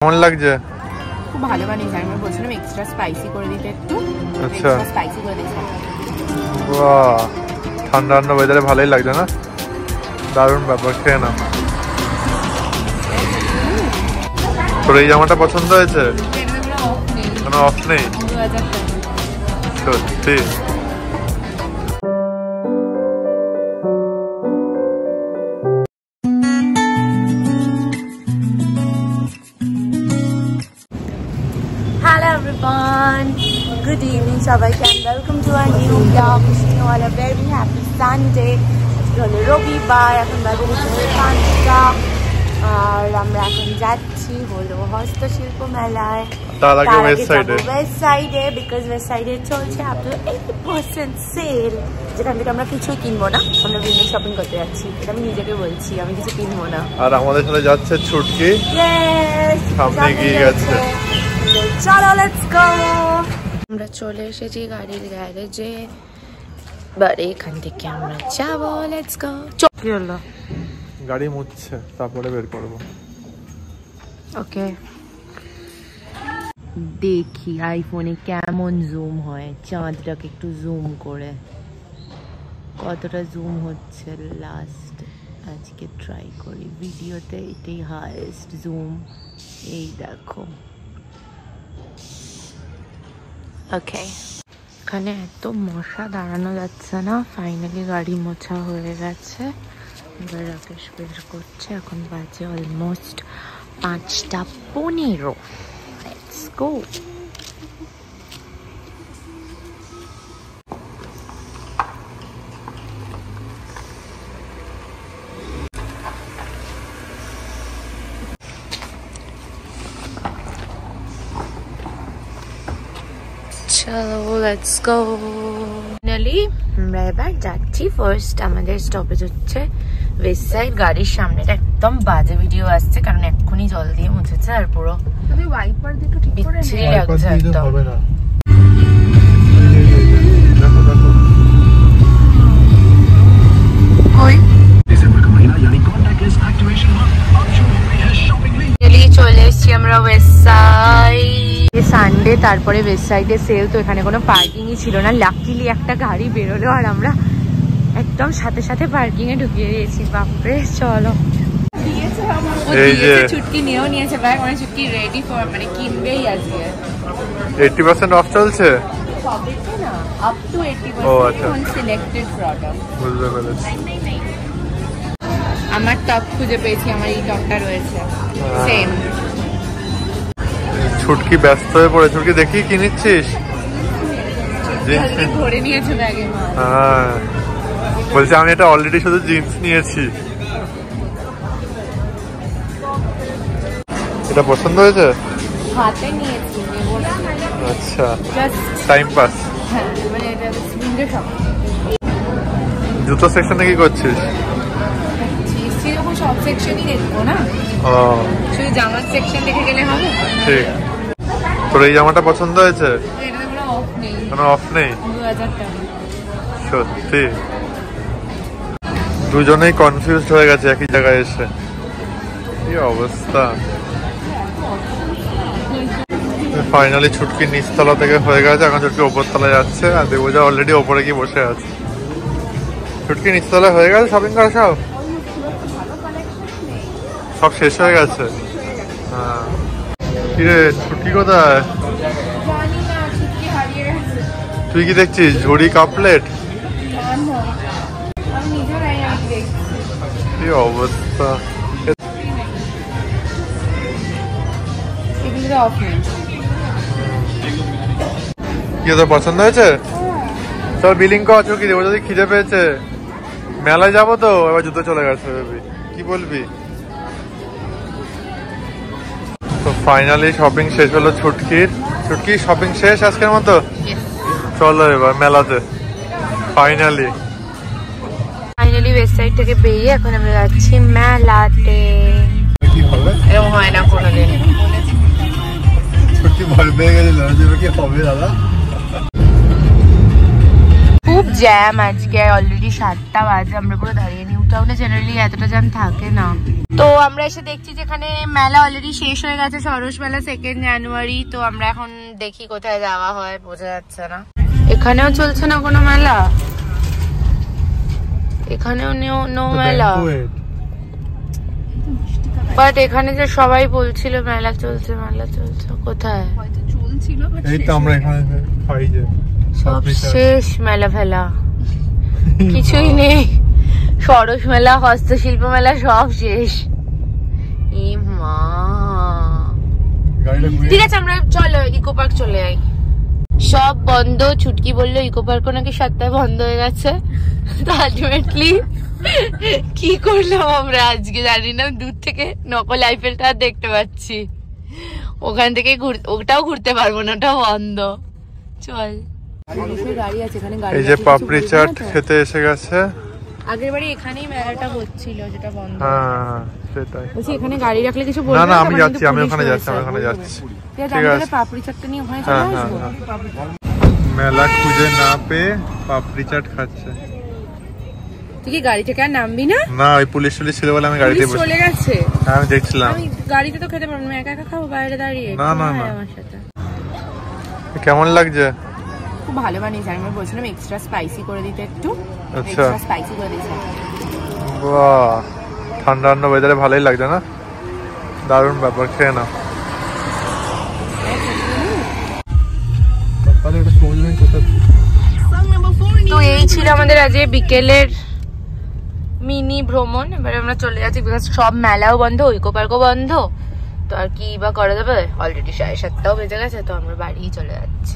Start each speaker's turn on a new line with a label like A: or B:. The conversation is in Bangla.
A: কেমন লাগছে?
B: খুব ভালো বানিয়েছে। আমি বলছিলাম এক্সট্রা স্পাইসি করে দিতে একটু।
A: আচ্ছা,
B: স্পাইসি করে দিয়েছি।
A: বাহ, ঠান্ডা ঠান্ডা ওয়েদারে ভালোই লাগছে না? দারুণ ব্যাপার, খেয়ে না। তোর এই জামাটা পছন্দ হয়েছে? কোনো অফ নেই সত্যি?
B: Hello everyone, good evening সবাইকে and welcome to our new vlog. Wishing you all a very happy Sunday. আজকে হলো রবিবার, এখন বাজে 5টা আর আমরা এখন যাচ্ছি হলো হস্তশিল্প মেলায়।
A: তার আগে ওয়েস্ট
B: সাইডে বিকজ ওয়েস্ট সাইডে চলছে আপ টু 80% সেল, যেখান থেকে আমরা কিছুই কিনবো না, আমরা উইন্ডো শপিং করতে যাচ্ছি। এটা আমি নিজেকে বলছি, আমি কিছু কিনবো না।
A: আর আমাদের সাথে যাচ্ছে ছুটকি, সামনে গিয়ে গেছে।
B: চলো লেটস গো। আমরা চলে এসেছি গাড়ির গ্যারেজে, বাট এখান থেকে আমরা যাবো। Let's go. কি হলো?
A: গাড়ি মুছছে, তারপরে বের করব।
B: ওকে, দেখি আইফোনে কেমন জুম হয়। চাঁদটাকে একটু জুম করে কতটা জুম হচ্ছে লাস্ট আজকে ট্রাই করি। ভিডিওতে এটাই হাইয়েস্ট জুম, এই দেখো। ওকে, এখানে এত মশা দাঁড়ানো যাচ্ছে না। ফাইনালি গাড়ি মোছা হয়ে গেছে, এবার রাকেশ বের করছে। এখন বাজে অলমোস্ট 5:15। Let's go. চলো লেটস গো। ফাইনালি আমরা এবার যাচ্ছি। ফার্স্ট আমাদের স্টপেজ হচ্ছে ওয়েস্ট সাইড। গাড়ির সামনেটা একদম বাজে ভিডিও আসছে, কারণ এক্ষুনি জল দিয়ে মুছেছে আর পুরো ওয়াইপার দিয়ে একটু ঠিক করে বিচ্ছিরি লাগছে একদম। চলে এসছি আমরা ওয়েস্ট সাইড। সানডে, তারপরে ওয়েস্ট সাইডে সেল, তো এখানে কোনো পার্কিংই ছিল না। লাকিলি একটা গাড়ি বেরোলো আর আমরা একদম সাথে সাথে পার্কিং এ ঢুকিয়ে দিয়েছি। বাপরে, চলো। ছুটকি নিয়েও নিয়েছে ব্যাগ, মানে ছুটকি রেডি ফর, মানে কিনবেই আজকে।
A: 80% অফ চলছে,
B: না up to 80% on selected product.
A: বুঝতে পেরেছি।
B: আমার টপ খুঁজে পেয়েছি, আমার এই টপটা রয়েছে সেম।
A: ছুটকি ব্যস্ত হয়ে পড়ে। ছুটকি দেখি কি নিচ্ছিস?
B: ধরে নিয়েছে ব্যাগে।
A: হ্যাঁ, বলছি আমি এটা অলরেডি শুধু জিন্স নিয়েছি। এটা পছন্দ হয়েছে?
B: হাতে নিয়েছি, নেব না।
A: আচ্ছা, টাইম পাস।
B: হ্যাঁ, মানে এটা উইন্ডো শপিং।
A: জুতো সেকশনে কি করছিস?
B: সেরকম সব সেকশনই দেখবো না, শুধু জামার সেকশন দেখে গেলে হবে?
A: ঠিক। তোর এই জামাটা পছন্দ হয়েছে?
B: এটা কোনো অফ নেই।
A: কোনো অফ নেই?
B: 2000 টাকা।
A: সত্যি দুজনেই কনফিউজড হয়ে গেছে একই জায়গায় এসে। কি অবস্থা। ফাইনালি ছুটকি নিচতলা থেকে হয়ে গেছে, এখন ছুটকি ওপরতলা যাচ্ছে। আর দেবজা অলরেডি ওপরে গিয়ে বসে আছে। ছুটকি নিচতলা হয়ে গেছে শপিং করা, সব শেষ হয়ে গেছে। হ্যাঁ, কিরে ছুটকি কোথায়? তুই কি দেখছিস? ঝুড়ি কাপলেট? কি অবস্থা। কি তোর পছন্দ হয়েছে? চল বিলিং কর। কি দেবো, যদি খিদে পেয়েছে। মেলায় যাবো তো, এবার জুতো চলে গেছে। কি বলবি? তো ফাইনালি শপিং শেষ হলো ছুটকির। ছুটকি শপিং শেষ আজকের মতো? চলো এবার মেলাতে। ফাইনালি
B: ওয়েস্ট সাইড থেকে বেরিয়ে এখন আমরা যাচ্ছি মেলাতে। এরকম হয় না কোনোদিন।
A: ছুটকি ভয় পেয়ে গেছিল, কি হবে দাদা।
B: খুব জ্যাম আজকে, অলরেডি 7টা বাজে। আমরা পুরো দাঁড়িয়ে। নিউ টাউনে জেনারেলি এতটা জ্যাম থাকে না। তো আমরা এসে দেখছি যেখানে মেলা অলরেডি শেষ হয়ে গেছে, সরস মেলা 2 জানুয়ারি। তো আমরা এখন দেখি কোথায় যাওয়া হয়, বোঝা যাচ্ছে না। এখানেও চলছে না কোনো মেলা, এখানেও নো মেলা, বাট এখানে যে সবাই বলছিল মেলা চলছে কোথায়?
A: এই তো আমরা এখানে খাই যে
B: সব শেষ, মেলা ফেলা কিছুই নেই, সরস মেলা হস্তশিল্প মেলা সব শেষ। ঠিক আছে আমরা চলো ইকো পার্ক চলে যাই। সব বন্ধ, ছুটকি বললো ইকো পার্ক নাকি 7টায় বন্ধ হয়ে গেছে। তো আলটিমেটলি কি করলাম আমরা আজকে জানি না, দূর থেকে নকল আইফেলটা দেখতে পাচ্ছি, ওখান থেকে ওটাও ঘুরতে পারবো না, ওটাও বন্ধ। চল, গাড়ি আছে এখানে,
A: এই যে পাপড়ি চাট খেতে এসে গেছে।
B: আগের বাড়ি এখানেই মেলাটা হচ্ছিল, যেটা বন্ধ।
A: হ্যাঁ সেটাই
B: বলছি এখানে গাড়ি রাখলে কিছু বলবে
A: না? না আমি যাচ্ছি, আমি ওখানে যাচ্ছি। ঠিক আছে,
B: পাপড়ি চাটটা নিয়ে ওখানে চলে আসবো।
A: মেলা খুঁজে না পেয়ে পাপড়ি চাট খাচ্ছে।
B: তুই কি গাড়ি থেকে আর নামবি না?
A: না ওই পুলিশ ছিল বলে আমি গাড়িতে বসে
B: চলে গেছে।
A: হ্যাঁ আমি দেখছিলাম।
B: আমি গাড়িতে তো খেতে পারবো না, একা একা খাবো বাইরে দাঁড়িয়ে।
A: না না না,
B: আমার সাথে
A: কেমন লাগছে?
B: খুব ভালো বানিয়েছে, আমি বলছিলাম এক্সট্রা স্পাইসি করে দিতে, একটু
A: আচ্ছা
B: এক্সট্রা স্পাইসি করে দিয়েছে।
A: বাহ, ঠান্ডা ঠান্ডা ওয়েদারে ভালোই লাগছে না? দারুণ ব্যাপার, খেয়ে নাও।
B: তো এই ছিল আমাদের আজ বিকেলের মিনি ভ্রমণ। এবারে আমরা চলে যাচ্ছি, বিকজ সব মেলাও বন্ধ, ইকো পার্কও বন্ধ, তো আর কি বা করা যাবে। অলরেডি 7:30টাও বেজে গেছে, তো আমরা বাড়িই চলে যাচ্ছি।